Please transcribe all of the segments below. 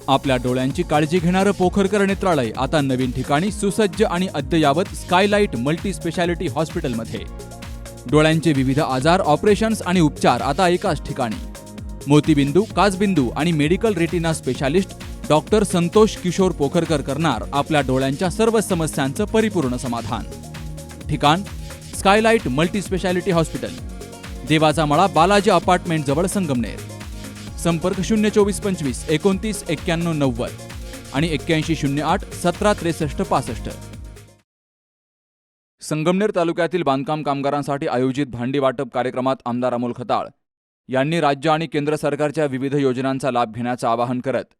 आपल्या डोळ्यांची काळजी घेणारं पोखरकर नेत्रालय आता नवीन ठिकाणी सुसज्ज आणि अद्ययावत स्कायलाइट मल्टी स्पेशालिटी हॉस्पिटलमध्ये. डोळ्यांचे विविध आजार, ऑपरेशन्स आणि उपचार आता एकाच ठिकाणी. मोतीबिंदू, काचबिंदू आणि medical retina specialist doctor Santosh Kishor Pokharkar करणार आपल्या डोळ्यांच्या सर्व समस्यांचं परिपूर्ण समाधान. ठिकाण स्कायलाइट मल्टी स्पेशालिटी हॉस्पिटल, देवाचा मळा, बालाजी अपार्टमेंट जवळ, संगमनेर. संपर्क 02425 29 91 90 आणि 8108 17 63 65. संगमनेर तालुक्यातील बांधकाम कामगारांसाठी आयोजित भांडी वाटप कार्यक्रमात आमदार अमोल खताळ यांनी राज्य आणि केंद्र सरकारच्या विविध योजनांचा लाभ घेण्याचं आवाहन करत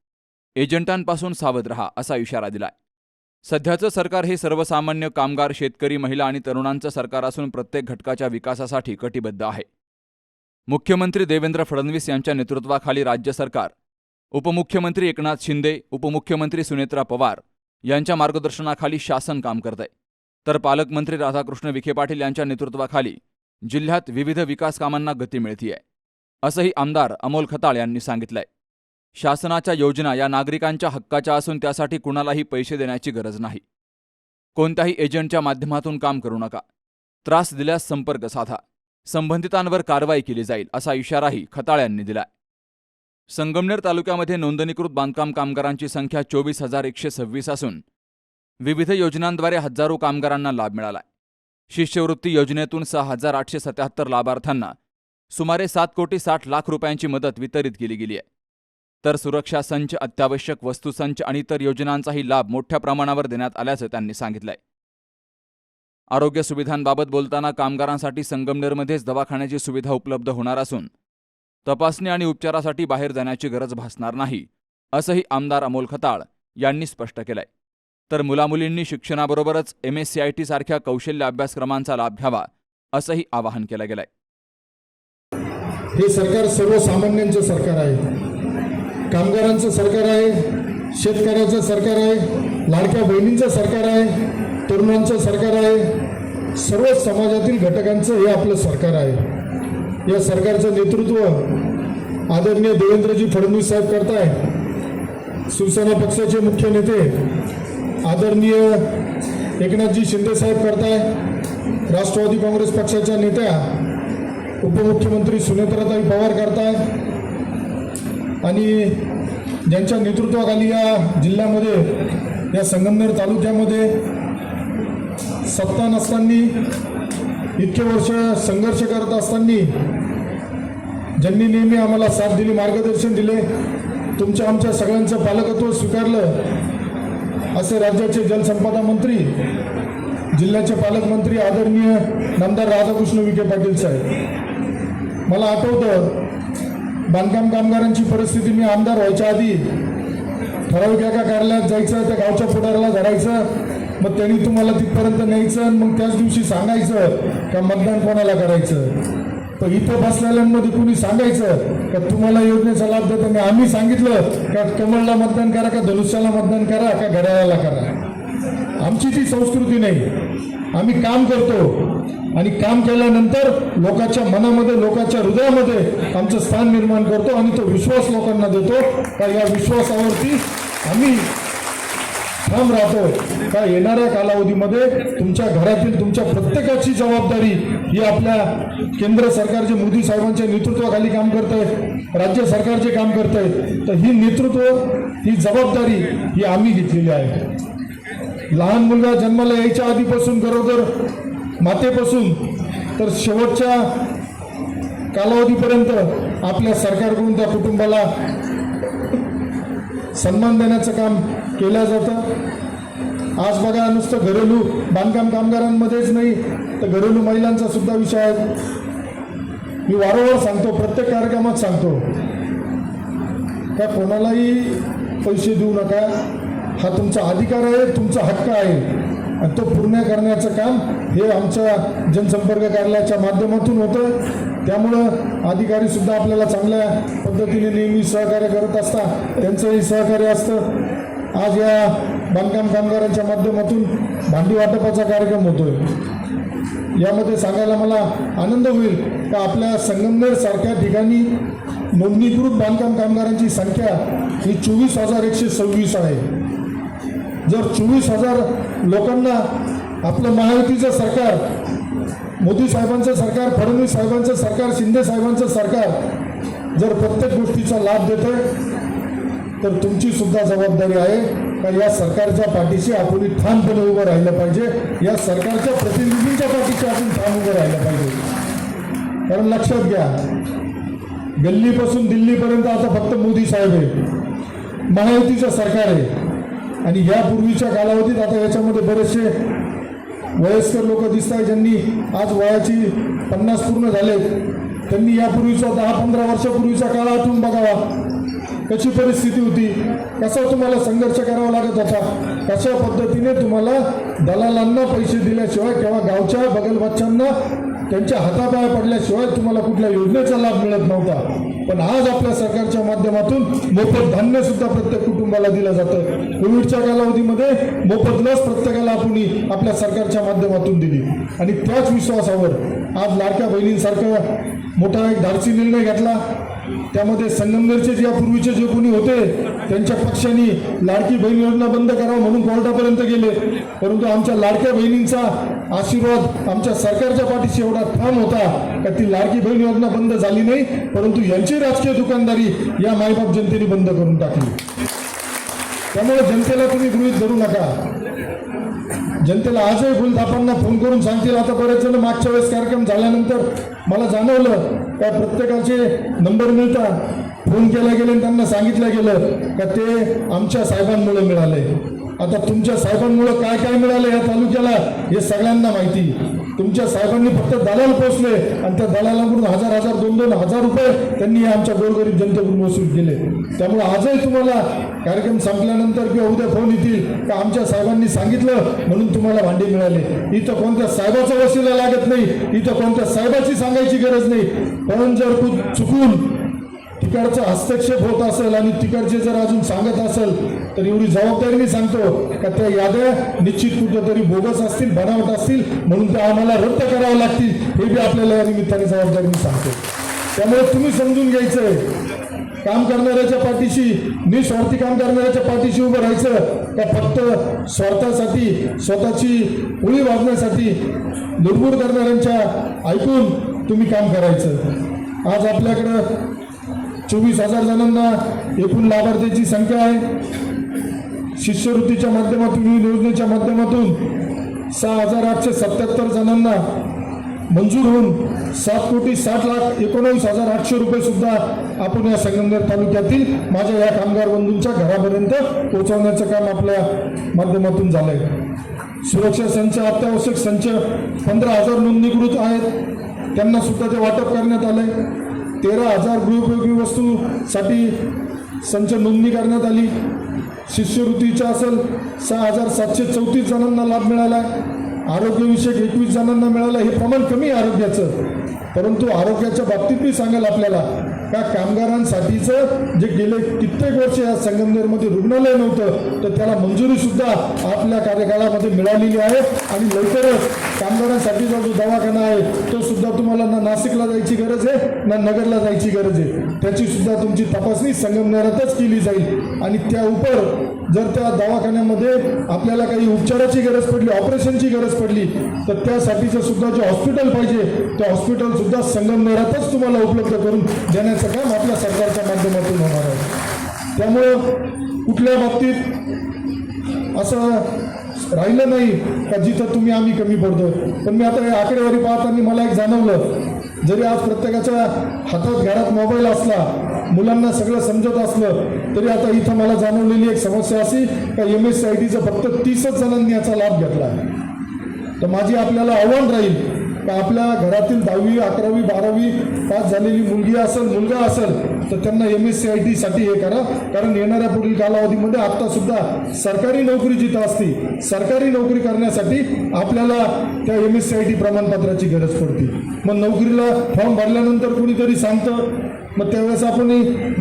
एजंटांपासून सावध रहा असा इशारा दिलाय. सध्याचं सरकार हे सर्वसामान्य कामगार, शेतकरी, महिला आणि तरुणांचं सरकार असून प्रत्येक घटकाच्या विकासासाठी कटिबद्ध आहे. मुख्यमंत्री देवेंद्र फडणवीस यांच्या नेतृत्वाखाली राज्य सरकार, उपमुख्यमंत्री एकनाथ शिंदे, उपमुख्यमंत्री सुनेत्रा पवार यांच्या मार्गदर्शनाखाली शासन काम करतंय. तर पालकमंत्री राधाकृष्ण विखे पाटील यांच्या नेतृत्वाखाली जिल्ह्यात विविध विकास कामांना गती मिळतीये, असंही आमदार अमोल खताळ यांनी सांगितलंय. शासनाच्या योजना या नागरिकांच्या हक्काच्या असून त्यासाठी कुणालाही पैसे देण्याची गरज नाही. कोणत्याही एजंटच्या माध्यमातून काम करू नका. त्रास दिल्यास संपर्क साधा. संबंधितांवर कारवाई केली जाईल असा इशाराही खताळ यांनी दिलाय. संगमनेर तालुक्यामध्ये नोंदणीकृत बांधकाम कामगारांची संख्या 24,126 असून विविध योजनांद्वारे हजारो कामगारांना लाभ मिळालाय. शिष्यवृत्ती योजनेतून 6,877 लाभार्थ्यांना सुमारे 7,60,00,000 रुपयांची मदत वितरित केली गेली आहे. तर सुरक्षा संच, अत्यावश्यक वस्तू संच आणि इतर योजनांचाही लाभ मोठ्या प्रमाणावर देण्यात आल्याचं त्यांनी सांगितलंय. आरोग्य सुविधांबाबत बोलताना कामगारांसाठी संगमनेरमध्येच दवाखान्याची सुविधा उपलब्ध होणार असून तपासणी आणि उपचारासाठी बाहेर जाण्याची गरज भासणार नाही, असंही आमदार अमोल खताळ यांनी स्पष्ट केलंय. तर मुलामुलींनी शिक्षणाबरोबरच MSCIT सारख्या कौशल्य अभ्यासक्रमांचा लाभ घ्यावा असंही आवाहन केलं गेलंय. हे सरकार सर्वसामान्यांचं सरकार आहे, कामगारांचं सरकार आहे, शेतकऱ्याचं सरकार आहे, लाडक्या बहिणींचं सरकार आहे, तरुणांचं सरकार आहे, सर्व समाजातील घटकांचं हे आपलं सरकार आहे. या सरकारचं नेतृत्व आदरणीय देवेंद्रजी फडणवीस साहेब करताय. शिवसेना पक्षाचे मुख्य नेते आदरणीय एकनाथजी शिंदे साहेब करताय. राष्ट्रवादी काँग्रेस पक्षाच्या नेत्या उपमुख्यमंत्री सुनेत्राताई पवार करताय. आणि ज्यांच्या नेतृत्वाखाली या जिल्ह्यामध्ये, या संगमनेर तालुक्यामध्ये सत्ता नसताना, इतके वर्ष संघर्ष करत असताना ज्यांनी नेहमी आम्हाला साथ दिली, मार्गदर्शन दिले, तुमच्या आमच्या सगळ्यांचं पालकत्व स्वीकारलं, असे राज्याचे जलसंपदा मंत्री, जिल्ह्याचे पालकमंत्री आदरणीय नामदार राधाकृष्ण विखे पाटील साहेब. मला आठवतं बांधकाम कामगारांची परिस्थिती, मी आमदार व्हायच्या आधी ठराविक एका कार्यालयात जायचं, त्या गावच्या पुढाऱ्याला धरायचं, मग त्यांनी तुम्हाला तिथपर्यंत न्यायचं, मग त्याच दिवशी सांगायचं का मतदान कोणाला करायचं. तर इथं बसलेल्यांमध्ये कुणी सांगायचं का तुम्हाला योजनेचा लाभ देताना आम्ही सांगितलं का कमळला मतदान करा, का धनुष्याला मतदान करा, का घड्याळाला करा. आमची ती संस्कृती नाही. आम्ही काम करतो आणि काम केल्यानंतर लोकांच्या मनामध्ये, लोकांच्या हृदयामध्ये आमचं स्थान निर्माण करतो आणि तो विश्वास लोकांना देतो का या विश्वासावरती आम्ही ठाम राहतो का येणाऱ्या कालावधीमध्ये तुमच्या घरातील तुमच्या प्रत्येकाची जबाबदारी ही आपल्या केंद्र सरकारचे मोदी साहेबांच्या नेतृत्वाखाली काम करत आहे, राज्य सरकारचे काम करत आहेत. तर ही नेतृत्व, ही जबाबदारी ही आम्ही घेतलेली आहे. लहान मुलगा जन्माला यायच्या आधीपासून, गरोदर मातेपासून तर शेवटच्या कालावधीपर्यंत आपल्या सरकारकडून त्या कुटुंबाला सन्मान देण्याचं काम केलं जातं. आज बघा, नुसतं घरेलू बांधकाम कामगारांमध्येच नाही तर घरेलू महिलांचा सुद्धा विषय आहे. मी वारंवार सांगतो, प्रत्येक कार्यक्रमात सांगतो का कोणालाही पैसे देऊ नका. हा तुमचा अधिकार आहे, तुमचा हक्क आहे आणि तो पूर्ण करण्याचं काम हे आमच्या जनसंपर्क कार्यालयाच्या माध्यमातून होतं. त्यामुळं अधिकारीसुद्धा आपल्याला चांगल्या पद्धतीने नेहमी सहकार्य करत असतात, त्यांचंही सहकार्य असतं. आज या बांधकाम कामगारांच्या माध्यमातून भांडी वाटपाचा कार्यक्रम होतोय. यामध्ये सांगायला मला आनंद होईल का आपल्या संगमनेर सारख्या ठिकाणी नोंदणीकृत बांधकाम कामगारांची संख्या ही 24,126 आहे. जर 24,000 लोकांना आपलं महायुतीचं सरकार, मोदी साहेबांचं सरकार, फडणवीस साहेबांचं सरकार, शिंदे साहेबांचं सरकार जर प्रत्येक गोष्टीचा लाभ देतंय, तर तुमची सुद्धा जबाबदारी आहे का या सरकारच्या पाठीशी आपण ठामपणे उभं राहिलं पाहिजे. या सरकारच्या प्रतिनिधींच्या पाठीशी आपण ठाम उभं राहिलं पाहिजे. कारण लक्षात घ्या, गल्लीपासून दिल्लीपर्यंत आता फक्त मोदी साहेब आहे, महायुतीचं सरकार आहे. आणि यापूर्वीच्या कालावधीत आता याच्यामध्ये बरेचसे वयस्कर लोक दिसत आहेत, ज्यांनी आज वयाची 50 पूर्ण झाले, त्यांनी यापूर्वीचा 10-15 वर्षापूर्वीचा काळ आठवून बघावा. कशी परिस्थिती होती, कसा तुम्हाला संघर्ष करावा लागत होता, कशा पद्धतीने तुम्हाला दलालांना पैसे दिल्याशिवाय किंवा गावच्या बगलबच्चांना त्यांच्या हातापाया पडल्याशिवाय तुम्हाला कुठल्या योजनेचा लाभ मिळत नव्हता. पण आज आपल्या सरकारच्या माध्यमातून मोफत धान्य सुद्धा प्रत्येक कुटुंबाला दिलं जातं. कोविडच्या कालावधीमध्ये मोफत लस प्रत्येकाला आपण आपल्या सरकारच्या माध्यमातून दिली. आणि त्याच विश्वासावर आज लाडक्या बहिणींसारखं मोठा एक धाडसी निर्णय घेतला. त्यामध्ये संगमनेरचे जे यापूर्वीचे जे कोणी होते त्यांच्या पक्षांनी लाडकी बहीण योजना बंद करावं म्हणून कोर्टापर्यंत गेले. परंतु आमच्या लाडक्या बहिणींचा आशीर्वाद आमच्या सरकारच्या पाठीशी एवढा ठाम होता का ती लाडकी बहीण योजना बंद झाली नाही, परंतु यांची राजकीय दुकानदारी या मायबाप जनतेने बंद करून टाकली. त्यामुळे जनतेला तुम्ही गृहीत धरू नका. जनतेला आजही गुलदापांना फोन करून सांगतील. आता बरेच जण मागच्या वेळेस कार्यक्रम झाल्यानंतर मला जाणवलं का प्रत्येकाचे नंबर मिळतात, फोन केला गेले आणि त्यांना सांगितलं गेलं का ते आमच्या साहेबांमुळे मिळाले. आता तुमच्या साहेबांमुळे काय काय मिळालं या तालुक्याला हे सगळ्यांना माहिती. तुमच्या साहेबांनी फक्त दलाल पोचले आणि त्या दलालाकडून 1,000, 2,000 रुपये त्यांनी आमच्या गोरगरीब जनतेकडून वसूल केले. त्यामुळे आजही तुम्हाला कार्यक्रम संपल्यानंतर किंवा उद्या फोन येतील का आमच्या साहेबांनी सांगितलं म्हणून तुम्हाला भांडे मिळाले. इथं कोणत्या साहेबाचा वशिला लागत नाही, इथं कोणत्या साहेबाची सांगायची गरज नाही. पण जर चुकून तिकडचा हस्तक्षेप होत असेल आणि तिकडचे जर अजून सांगत असेल तर एवढी जबाबदारीने सांगतो का त्या याद्या निश्चित कुठेतरी बोगस असतील, बनावट असतील, म्हणून त्या आम्हाला रद्द कराव्या लागतील. हे बी आपल्याला या निमित्ताने जबाबदारीने सांगतो. त्यामुळे तुम्ही समजून घ्यायचंय, काम करणाऱ्याच्या पाठीशी, निस्वार्थी काम करणाऱ्याच्या पाठीशी उभं राहायचं का फक्त स्वार्थासाठी, स्वतःची पोळी वाजण्यासाठी लुडबुड करणाऱ्यांच्या ऐकून तुम्ही काम करायचं. आज आपल्याकडं 24,000 जणांना एकूण लाभार्थ्याची संख्या आहे. शिष्यवृत्तीच्या माध्यमातून, योजनेच्या माध्यमातून 6,877 जणांना मंजूर होऊन 7,60,19,800 रुपये सुद्धा आपण या संगमनेर तालुक्यातील माझ्या या कामगार बंधूंच्या घरापर्यंत पोहोचवण्याचं काम आपल्या माध्यमातून झालंय. सुरक्षा संच, अत्यावश्यक संच 15,000 नोंदणीकृत आहेत, त्यांना सुद्धा ते वाटप करण्यात आलंय. 13,000 गृहोपयोगी वस्तूसाठी संच नोंदणी करण्यात आली. शिष्यवृत्तीच्या असेल 6,734 जणांना लाभ मिळाला. आरोग्यविषयक 21 जणांना मिळालं. हे प्रमाण कमी आहे आरोग्याचं, परंतु आरोग्याच्या बाबतीत मी सांगेल आपल्याला का कामगारांसाठीचं जे गेले कित्येक वर्ष या संगमनेरमध्ये रुग्णालय नव्हतं तर त्याला मंजुरी सुद्धा आपल्या कार्यकाळामध्ये मिळालेली आहे. आणि लवकरच कामगारांसाठीचा जो दवाखाना आहे तो सुद्धा तुम्हाला ना नाशिकला जायची गरज आहे ना नगरला जायची गरज आहे, त्याची सुद्धा तुमची तपासणी संगमनेरातच केली जाईल. आणि त्या उपर जर त्या दवाखान्यामध्ये आपल्याला काही उपचाराची गरज पडली, ऑपरेशनची गरज पडली तर त्यासाठीचं सुद्धा जे हॉस्पिटल पाहिजे ते हॉस्पिटल सुद्धा संगमनेरातच तुम्हाला उपलब्ध करून देण्याचं काम आपल्या सरकारच्या माध्यमातून होणार आहे. त्यामुळं कुठल्या बाबतीत असं राहिलं नाही का जिथं तुम्ही आम्ही कमी पडतो. पण मी आता हे आकडेवारी पाहताना मला एक जाणवलं, जरी आज प्रत्येकाच्या हातात घरात मोबाईल असला, मुलांना सगळं समजत असलं, तरी आता इथं मला जाणवलेली एक समस्या अशी का MSCITचा फक्त 30 जणांनी याचा लाभ घेतला. तर माझी आपल्याला आव्हान राहील का आपल्या घरातील 10वी, 11वी, 12वी पास झालेली मुलगी असेल, मुलगा असेल तर त्यांना MSCITसाठी हे करा. कारण येणाऱ्या पुढील कालावधीमध्ये आत्तासुद्धा सरकारी नोकरी जिथं असते, सरकारी नोकरी करण्यासाठी आपल्याला त्या MSCIT प्रमाणपत्राची गरज पडते. मग नोकरीला फॉर्म भरल्यानंतर कुणीतरी सांगतं, मग त्यावेळेस आपण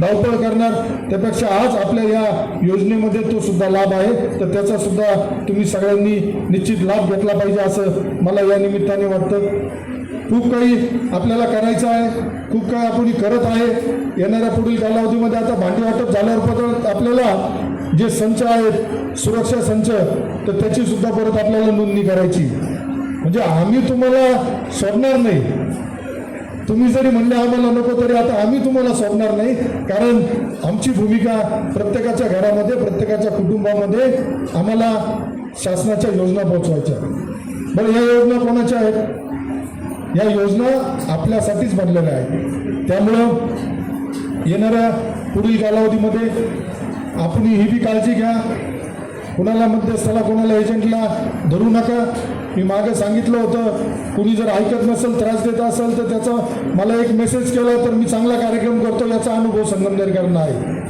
धावपळ करणार. त्यापेक्षा आज आपल्या या योजनेमध्ये तो सुद्धा लाभ आहे, तर त्याचा सुद्धा तुम्ही सगळ्यांनी निश्चित लाभ घेतला पाहिजे असं मला या निमित्ताने वाटतं. खूप काही आपल्याला करायचं आहे, खूप काही आपण करत आहे. येणाऱ्या पुढील कालावधीमध्ये आता भांडी वाटप झाल्यावर परत आपल्याला जे संच आहेत सुरक्षा संच, तर त्याची सुद्धा परत आपल्याला नोंदणी करायची. म्हणजे आम्ही तुम्हाला सोडणार नाही. तुम्ही जरी म्हणले आम्हाला नको तरी आता आम्ही तुम्हाला सोडणार नाही, कारण आमची भूमिका प्रत्येकाच्या घरामध्ये प्रत्येकाच्या कुटुंबामध्ये आम्हाला शासनाच्या योजना पोहोचवायच्या. बरं, या योजना कोणाच्या आहेत? या योजना आपल्यासाठीच बनलेल्या आहेत. त्यामुळं येणाऱ्या पुढील कालावधीमध्ये आपण ही बी काळजी घ्या. कोणाला मध्यस्थाला कोणाला एजंटला धरू नका. मी मागे सांगितलं होतं, कुणी जर ऐकत नसेल त्रास देत असेल तर त्याचा मला एक मेसेज केला तर मी चांगला कार्यक्रम करतो याचा अनुभव संगमनेरकरांना आहे.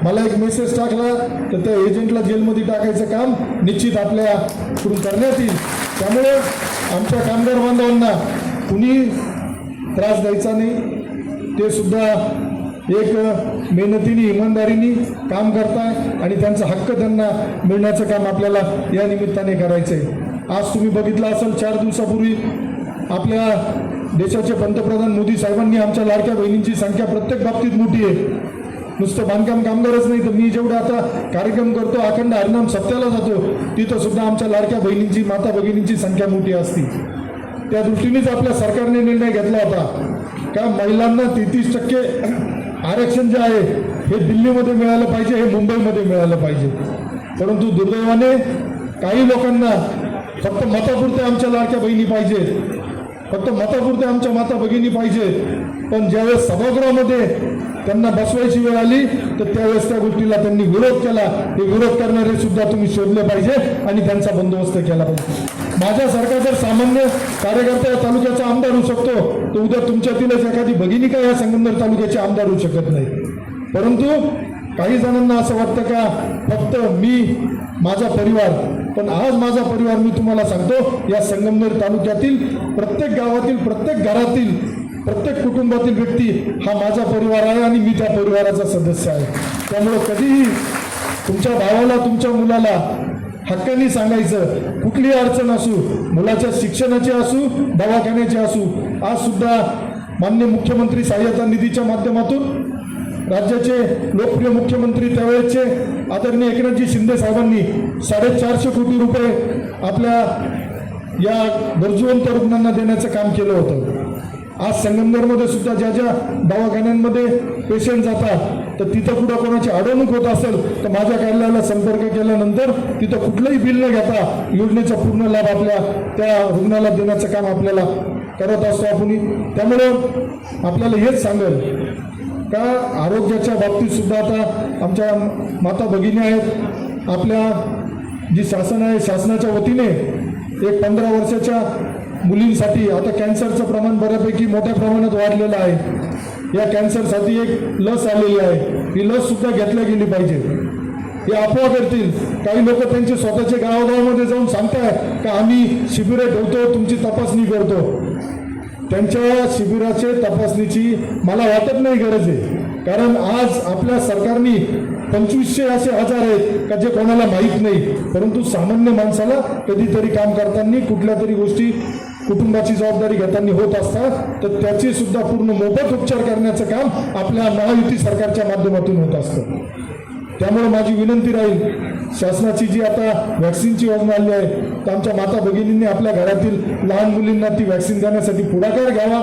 मला एक मेसेज टाकला तर त्या एजंटला जेलमध्ये टाकायचं काम निश्चित आपल्याकडून करण्यात येईल. त्यामुळे आमच्या कामगार बांधवांना कुणी त्रास द्यायचा नाही. ते सुद्धा एक मेहनतीने इमानदारीने काम करताय आणि त्यांचा हक्क त्यांना मिळण्याचं काम आपल्याला या निमित्ताने करायचं आहे. आज तुम्ही बघितलं असेल 4 दिवसापूर्वी आपल्या देशाचे पंतप्रधान मोदी साहेबांनी आमच्या लाडक्या बहिणींची संख्या प्रत्येक बाबतीत मोठी आहे. नुसतं बांधकाम कामगारच नाही तर मी जेवढं आता कार्यक्रम करतो, अखंड हरिनाम सप्त्याला जातो, तिथं सुद्धा आमच्या लाडक्या बहिणींची माता भगिनींची संख्या मोठी असते. त्या दृष्टीनेच आपल्या सरकारने निर्णय घेतला होता का महिलांना 33% आरक्षण जे आहे हे दिल्लीमध्ये मिळालं पाहिजे, हे मुंबईमध्ये मिळालं पाहिजे. परंतु दुर्दैवाने काही लोकांना फक्त मतापुरते आमच्या लाडक्या बहिणी पाहिजे, फक्त मतापुरते आमच्या माता भगिनी पाहिजे. पण ज्यावेळेस सभागृहामध्ये त्यांना बसवायची वेळ आली तर त्यावेळेस त्या गोष्टीला त्यांनी विरोध केला. हे विरोध करणारे सुद्धा तुम्ही शोधले पाहिजे आणि त्यांचा बंदोबस्त केला पाहिजे. माझ्यासारखा जर सामान्य कार्यकर्ता या तालुक्याचा आमदार होऊ शकतो तर उद्या तुमच्यातीलच एखादी भगिनी का या संगमनेर तालुक्याचे आमदार होऊ शकत नाही. परंतु काही जणांना असं वाटतं का फक्त मी माझा परिवार, पण आज माझा परिवार मी तुम्हाला सांगतो या संगमनेर तालुक्यातील प्रत्येक गावातील प्रत्येक घरातील प्रत्येक कुटुंबातील व्यक्ती हा माझा परिवार आहे आणि मी त्या परिवाराचा सदस्य आहे. त्यामुळे कधीही तुमच्या भावाला तुमच्या मुलाला हक्काने सांगायचं, कुठलीही अडचण असू, मुलाच्या शिक्षणाची असू दवाखान्याची असू. आज सुद्धा माननीय मुख्यमंत्री सहाय्यता निधीच्या माध्यमातून राज्याचे लोकप्रिय मुख्यमंत्री त्यावेळेचे आदरणीय एकनाथजी शिंदे साहेबांनी 450 कोटी रुपये आपल्या या गरजूवंत रुग्णांना देण्याचं काम केलं होतं. आज संगमनेरमध्ये सुद्धा ज्या ज्या दवाखान्यांमध्ये पेशंट जातात तर तिथं कुठं कोणाची अडवणूक होत असेल तर माझ्या कार्यालयाला संपर्क केल्यानंतर तिथं कुठलंही बिल न घेता योजनेचा पूर्ण लाभ आपल्या त्या रुग्णाला देण्याचं काम आपल्याला करत असतो आपण. त्यामुळं आपल्याला हेच सांगेल का आरोग्याच्या बाबतीत सुद्धा आता आमच्या माता भगिनी आहेत. आपल्या जी शासन आहे शासनाच्या वतीने एक 15 वर्षाच्या मुलींसाठी आता कॅन्सरचं प्रमाण बऱ्यापैकी मोठ्या प्रमाणात वाढलेलं आहे. या कॅन्सरसाठी एक लस आलेली आहे. ही लस सुद्धा घेतल्या गेली पाहिजे. हे अफवा करतील काही लोक, त्यांचे स्वतःच्या गावागावामध्ये जाऊन सांगताय का आम्ही शिबिरे ठेवतो, तुमची तपासणी करतो. त्यांच्या शिबिराचे तपासणीची मला वाटत नाही गरज आहे. कारण आज आपल्या सरकारने 2500 असे आजार आहेत का जे कोणाला माहीत नाही, परंतु सामान्य माणसाला कधीतरी काम करताना कुठल्या तरी गोष्टी कुटुंबाची जबाबदारी घेताना होत असतात, तर त्याची सुद्धा पूर्ण मोफत उपचार करण्याचं काम आपल्या महायुती सरकारच्या माध्यमातून होत असतं. त्यामुळे माझी विनंती राहील, शासनाची जी आता व्हॅक्सिनची योजना आली आहे तर आमच्या माता भगिनींनी आपल्या घरातील लहान मुलींना ती व्हॅक्सिन देण्यासाठी पुढाकार घ्यावा.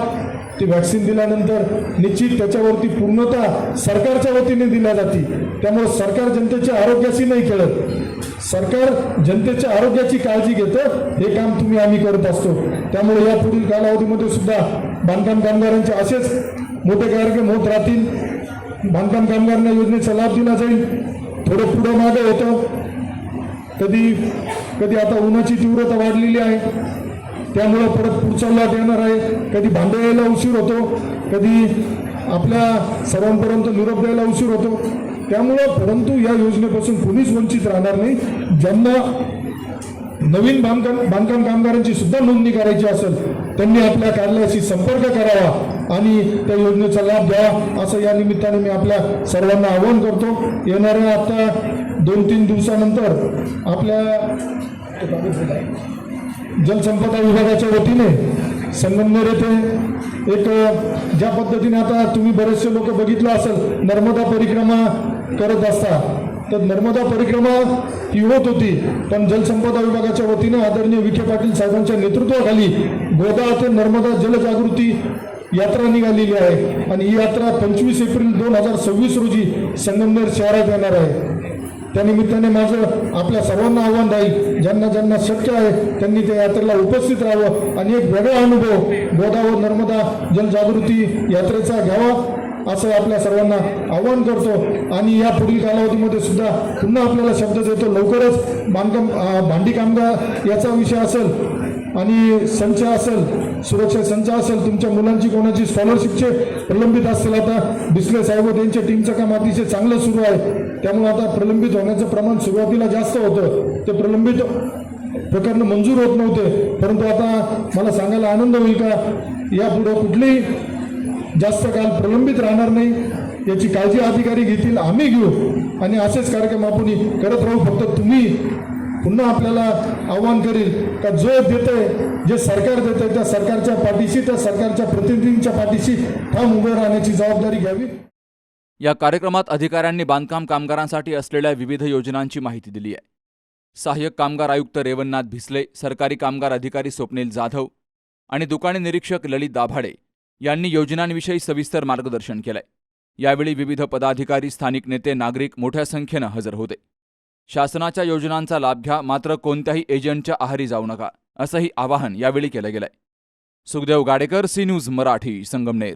ती व्हॅक्सिन दिल्यानंतर निश्चित त्याच्यावरती पूर्णतः सरकारच्या वतीने दिल्या जाते. त्यामुळे सरकार जनतेच्या आरोग्याशी नाही खेळत, सरकार जनतेच्या आरोग्याची काळजी घेतं. हे काम तुम्ही आम्ही करत असतो. त्यामुळे या पुढील कालावधीमध्ये सुद्धा बांधकाम कामगारांचे असेच मोठे कार्यक्रम होत राहतील. बांधकाम कामगारांना योजनेचा लाभ दिला जाईल. थोडं पुढं मागं होतं, कधी आता उन्हाची तीव्रता वाढलेली आहे त्यामुळं परत पुढचा लाट येणार आहे. कधी भांडे यायला उशीर होतो, कधी आपल्या सर्वांपर्यंत निरोप द्यायला उशीर होतो. त्यामुळं परंतु या योजनेपासून कोणीच वंचित राहणार नाही. ज्यांना नवीन बांधकाम कामगारांची सुद्धा नोंदणी करायची असेल त्यांनी आपल्या कार्यालयाशी संपर्क करावा आणि त्या योजनेचा लाभ द्यावा, असं या निमित्ताने मी आपल्या सर्वांना आवाहन करतो. येणाऱ्या आता 2-3 दिवसानंतर आपल्या जलसंपदा विभागाच्या वतीने संगमनेर येथे एक ज्या पद्धतीने आता तुम्ही बरेचसे लोक बघितलं असेल नर्मदा परिक्रमा करत असता, तर नर्मदा परिक्रमा ही होत होती, पण जलसंपदा विभागाच्या वतीनं आदरणीय विखे पाटील साहेबांच्या नेतृत्वाखाली गोदा येथे नर्मदा जलजागृती यात्रा निघालेली आहे आणि ही यात्रा 25 एप्रिल 2026 रोजी संगमनेर शहरात येणार आहे. त्यानिमित्ताने माझं आपल्या सर्वांना आव्हान राहील, ज्यांना ज्यांना शक्य आहे त्यांनी त्या यात्रेला उपस्थित राहावं आणि एक वेगळा अनुभव गोदावरी नर्मदा जलजागृती यात्रेचा घ्यावा असं आपल्या सर्वांना आव्हान करतो. आणि या पुढील कालावधीमध्ये सुद्धा पुन्हा आपल्याला शब्द देतो, लवकरच भांडी कामगार याचा विषय असेल आणि संच असेल, सुरक्षा संच असेल, तुमच्या मुलांची कोणाची स्कॉलरशिपचे प्रलंबित असतील, आता डिसले साहेब त्यांच्या टीमचं काम अतिशय चांगलं सुरू आहे. त्यामुळे आता प्रलंबित होण्याचं प्रमाण सुरुवातीला जास्त होतं, ते प्रलंबित प्रकरण मंजूर होत नव्हते, परंतु आता मला सांगायला आनंद होईल का यापुढे कुठलीही जास्त काल प्रलंबित राहणार नाही, याची काळजी अधिकारी घेतील, आम्ही घेऊ आणि असेच कार्यक्रम आपण करत राहू. फक्त तुम्ही पुन्हा आपल्याला आव्हान करील का जो देतंय, जे सरकार देतंय त्या सरकारच्या पाठीशी, त्या सरकारच्या प्रतिनिधींच्या पाठीशी ठाम उभे राहण्याची जबाबदारी घ्यावी. या कार्यक्रमात अधिकाऱ्यांनी बांधकाम कामगारांसाठी असलेल्या विविध योजनांची माहिती दिली आहे. सहाय्यक कामगार आयुक्त रेवणनाथ भिसले, सरकारी कामगार अधिकारी स्वप्नील जाधव आणि दुकाने निरीक्षक ललित दाभाडे यांनी योजनांविषयी सविस्तर मार्गदर्शन केलंय. यावेळी विविध पदाधिकारी, स्थानिक नेते, नागरिक मोठ्या संख्येनं हजर होते. शासनाच्या योजनांचा लाभ घ्या, मात्र कोणत्याही एजंटच्या आहारी जाऊ नका, असंही आवाहन यावेळी केलं गेलंय. Sukhdev Gadekar, C news Marathi, Sangamner.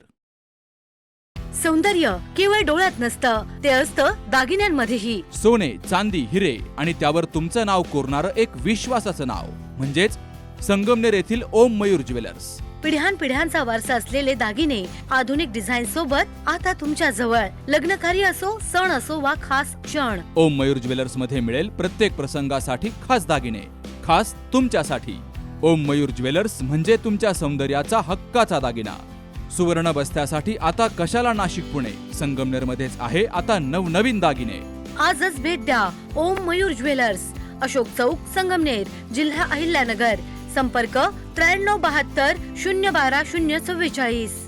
सौंदर्य केवळ डोळ्यात नसतं, ते असतं दागिन्यांमध्येही. सोने, चांदी, हिरे आणि त्यावर तुमचं नाव कोरणारं एक विश्वासाचं नाव म्हणजेच संगमनेर येथील ओम मयूर ज्वेलर्स. पिढ्यानपिढ्यांचा वारसा असलेले दागिने आधुनिक डिझाईन सोबत आता तुमच्या जवळ. लग्नकार्य असो, सण असो वा खास क्षण, ओम मयूर ज्वेलर्स मध्ये मिळेल प्रत्येक प्रसंगासाठी खास दागिने, खास तुमच्यासाठी. ओम मयूर ज्वेलर्स म्हणजे तुमच्या सौंदर्याचा हक्काचा दागिना. सुवर्ण बस्त्यासाठी आता कशाला नाशिक पुणे, संगमनेर मध्येच आहे आता नवनवीन दागिने. आजच भेट द्या ओम मयूर ज्वेलर्स, अशोक चौक, संगमनेर, जिल्हा अहिल्यानगर. संपर्क 9372 012 044.